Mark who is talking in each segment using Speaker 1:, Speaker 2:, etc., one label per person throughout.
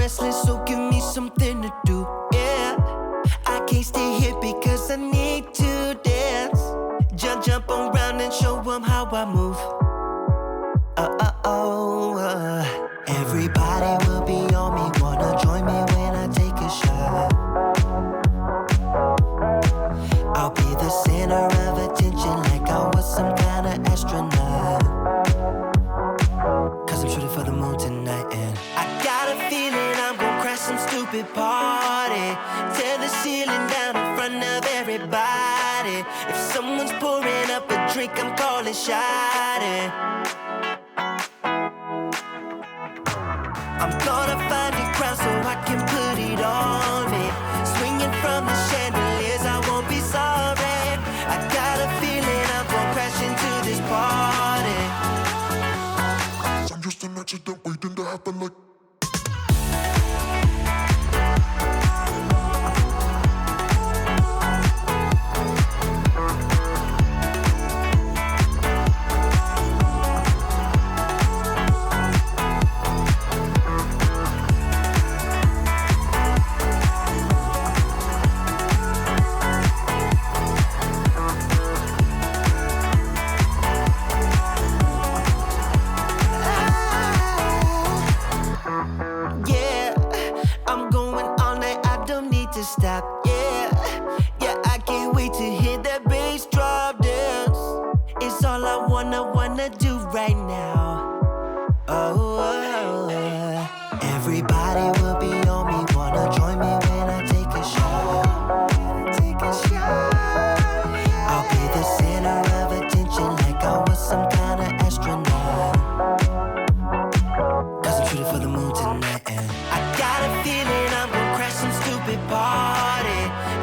Speaker 1: restless, so give me something to do. Yeah, I can't stay here because I need to dance. Jump around and show them how I move. Everybody will be on me, wanna join me when I take a shot. I'll be the center of attention like I was some kind of astronaut. Cause I'm shooting for the moon tonight and I got a feeling I'm gonna crash some stupid party. Tear the ceiling down in front of everybody. If someone's pouring up a drink, I'm calling shawty. I'm gonna find a crown so I can put it on me. Swinging from the chandeliers, I won't be sorry. I got a feeling I'm gonna crash into this party.
Speaker 2: I'm just an accident waiting to happen like.
Speaker 1: Stop, yeah, I can't wait to hear that bass drop dance. It's all I wanna do right now. Everybody will be on me, wanna join me when I take a shot. I'll be the center of attention like I was some kind of astronaut. Cause I'm shooting for the moon tonight and I got a feeling I'm gonna crash some stupid party.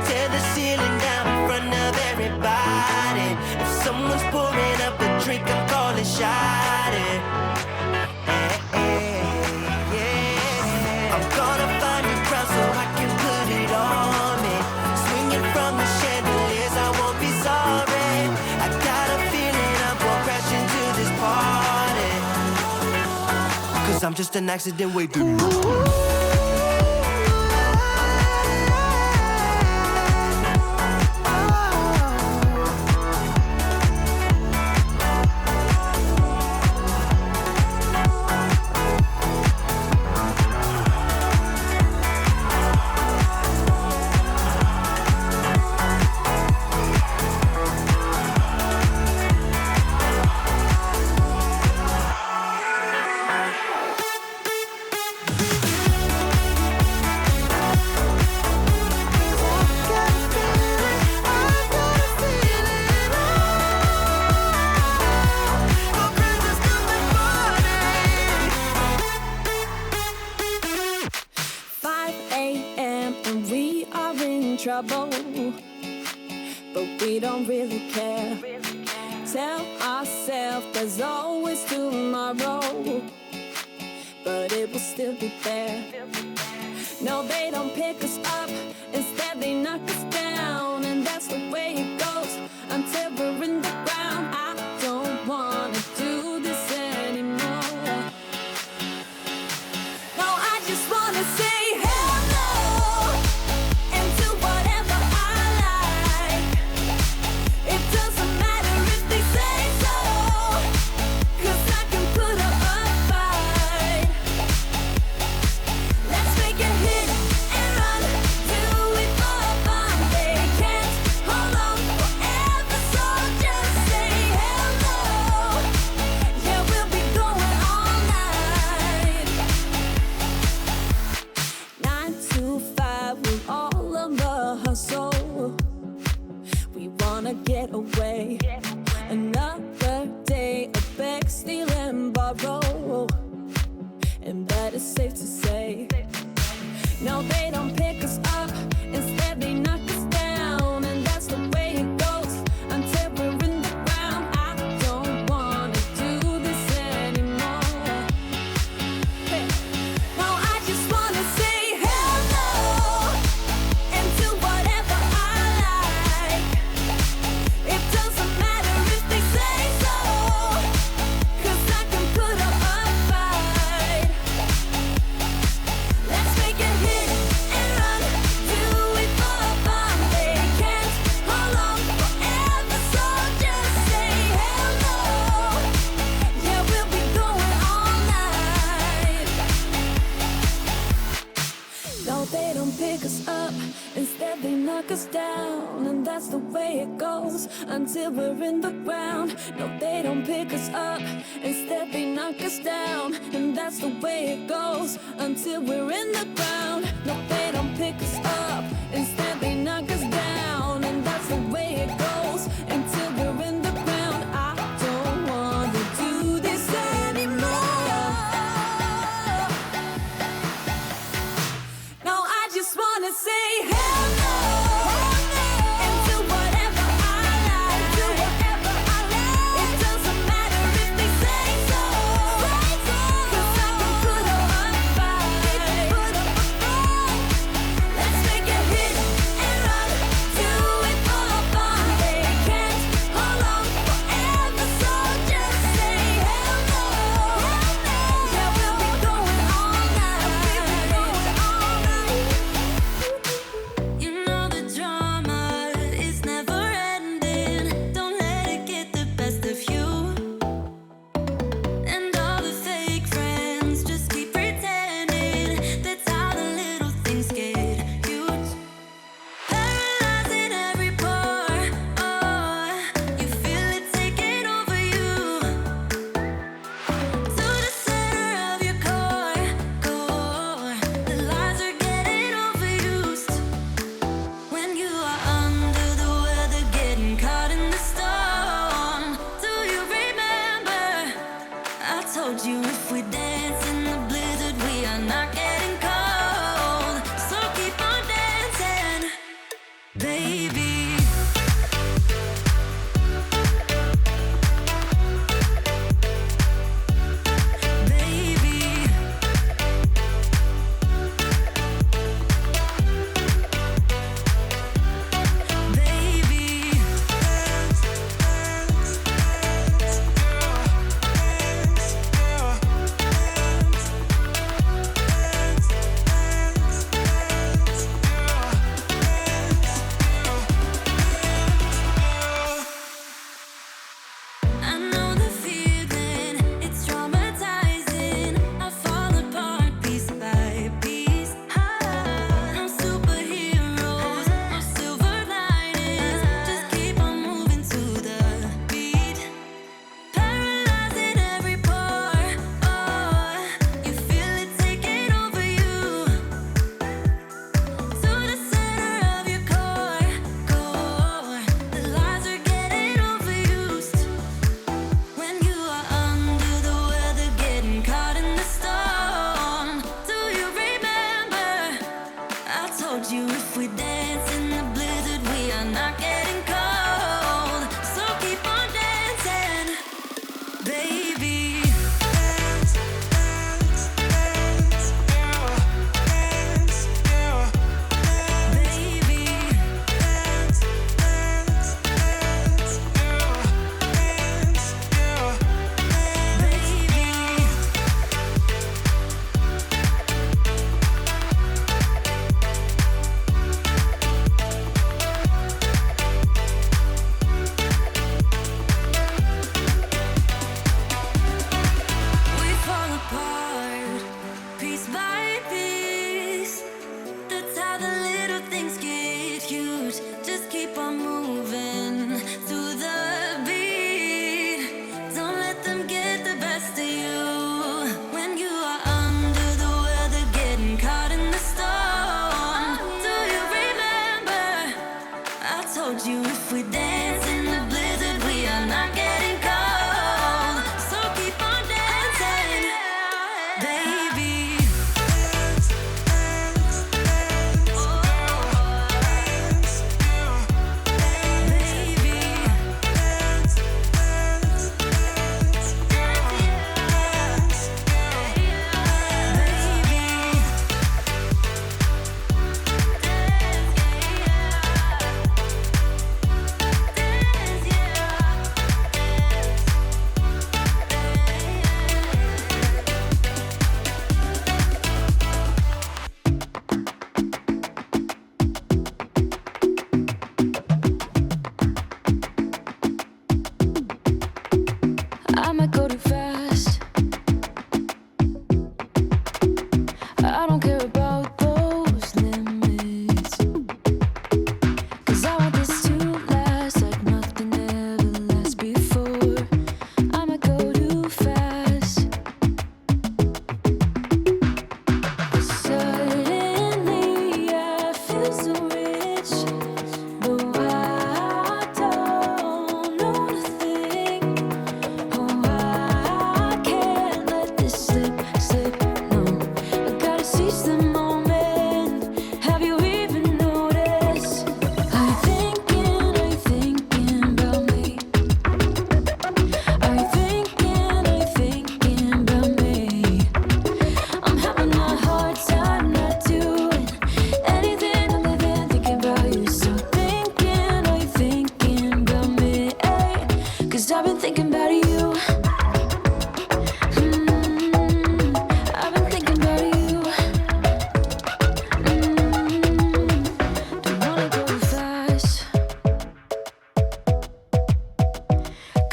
Speaker 1: Tear the ceiling down in front of everybody. If someone's pouring up a drink, I'm calling shawty. I'm gonna find a crowd so I can put it on me. Swinging from the chandeliers, I won't be sorry. I got a feeling I'm gonna crash into this party. Cause I'm just an accident waiting.
Speaker 3: Trouble, but we don't really care. Tell ourselves there's always tomorrow, but it will still be there. No, they don't pick us up, instead they knock us down, and that's the way it goes until we're in the ground. I don't wanna do this anymore. No, I just wanna say get away. Another day of beg, steal and borrow, and that is safe to say. No, they don't pick us up, instead they knock us down, and that's the way it goes until we're in the ground. I don't wanna do this anymore. Hey. No, I just wanna say hello and do whatever I like. It doesn't matter if they say the way it goes until we're in the ground. No, they don't pick us up, instead they knock us down. And that's the way it goes until we're in the ground. No, they don't pick us up, instead they knock us down. And that's the way it goes until we're in the ground. I don't wanna do this anymore. No, I just wanna say hell no, and do whatever I like. Do whatever I like. It doesn't matter if they say so. 'Cause I can put up a fight. Let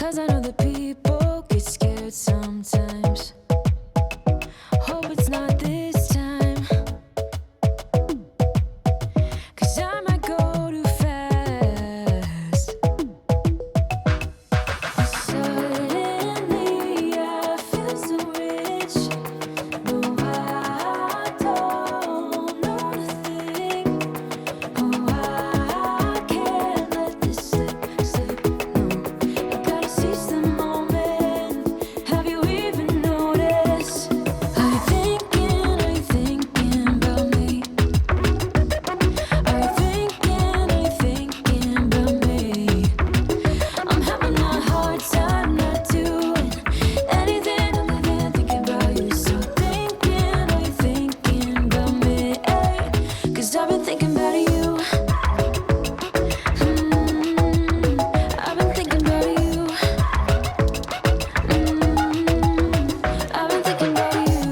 Speaker 3: 'cause I know that people get scared sometimes. Hope it's not this time, 'cause I might go too fast. Suddenly I feel so rich. No, I don't know nothing. Oh, I can't let this slip. No, I gotta seize the moment. Have you even noticed? Are you thinking about me? Are you thinking about me? I'm having a hard time not doing anything other than thinking about you. So are you thinking about me? 'Cause I've been thinking about you. I've been thinking about you. I've been thinking about you.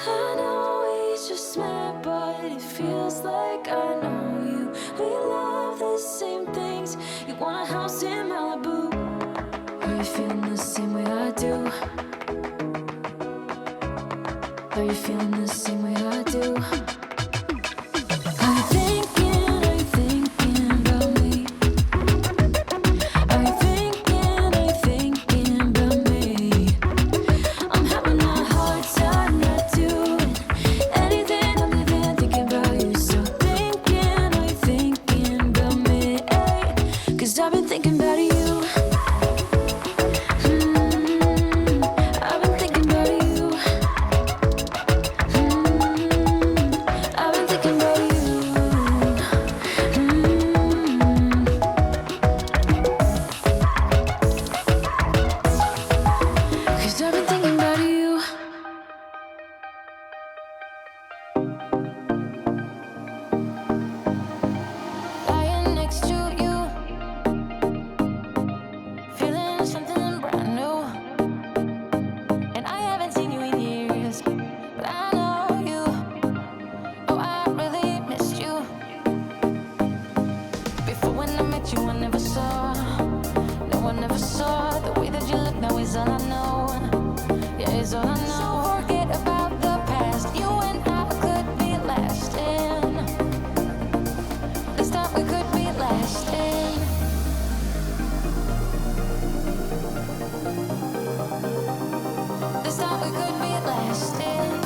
Speaker 3: I know we just met, but it feels like I know you. We love the same things. You want a house in Malibu. Are you feeling the same way I do? Are you feeling the same way I do? Are you thinking about me? Are you thinking about me? I'm having a hard time not doing anything other than thinking about you. So are you thinking about me? 'Cause I've been thinking about you. I've been thinking about you. I've been thinking about you. Cause I've been thinking about you. Lying next to you, feeling something brand new. And I haven't seen you in years, but I know you. Oh, I really missed you. Before when I met you, I never saw. No one ever saw the way that you look now is all I know. Yeah, it's all I know. So forget about the past. You and I could be lasting. This time we could be lasting. This time we could be lasting.